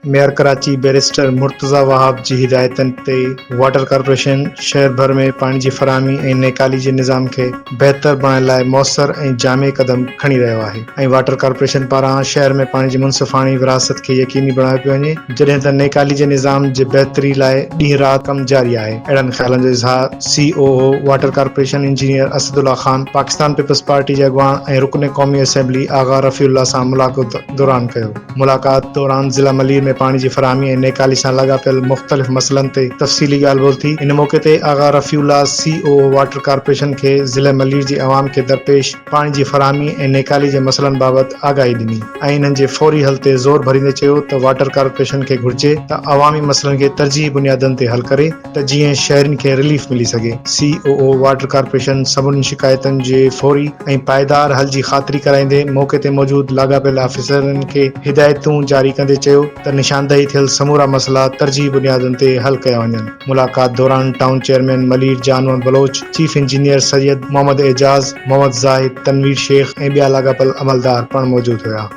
Mayor Karachi barrister Murtaza Wahab जी हिदायतन ते water corporation शहर भर में पानी जी फराहमी ऐं नेकाली जे निज़ाम खे बहितर बणाइण लाइ मौसर ऐं जामे क़दम खणी रहियो आहे ऐं वाटर कॉर्पोरेशन पारां शहर में पाणी जी मुनसिफ़ाणी विरासत खे यकीनी बणायो पियो वञे, जॾहिं त नेकाली जे निज़ाम जे बहितरी लाइ ॾींहुं राति कमु जारी आहे। अहिड़नि ख़्यालनि जो इज़हार COO water corporation engineer Asadullah Khan Pakistan Peoples Party जे अॻवान ऐं रुकन क़ौमी असेंबली आगा रफ़ीउल्लाह सां मुलाक़ात दौरान कयो। मुलाक़ात दौरान ज़िला मलीर में पाणी जी फराहमी ऐं नेकाली सां लाॻापियल मुख़्तलिफ़ मसइलनि ते तफ़सीली ॻाल्हि ॿोल थी। इन मौक़े ते आगा रफ़ीउल्लाह COO वाटर कॉर्पोरेशन खे ज़िले मलीर जे अवाम खे दरपेश पाणी जी फराहमी ऐं नेकाली जे मसइलनि बाबति आगाही ॾिनी ऐं इन्हनि जे फौरी हल ते ज़ोर भरींदे चयो त वाटर कॉर्पोरेशन खे घुर्जे त अवामी मसइलनि खे तरजीही बुनियादनि ते हल करे त जीअं शहरियुनि खे रिलीफ मिली सघे। COO वाटर कॉर्पोरेशन सभिनी शिकायतुनि जे फौरी ऐं पायदार हल जी ख़ातिरी कराईंदे मौक़े ते मौजूद लाॻापियल ऑफिसरनि खे हिदायतूं जारी कंदे चयो त निशानदही थियल समूरा मसइला तरजीही बुनियादनि ते हल कया वञनि। मुलाक़ात दौरान टाउन चेयरमैन मलीर जानवर बलोच, चीफ इंजीनियर सैयद मोहम्मद एजाज, मोहम्मद ज़ाहिद, तनवीर शेख ऐं ॿिया लाॻापियल अमलदार पिणु मौजूद हुआ।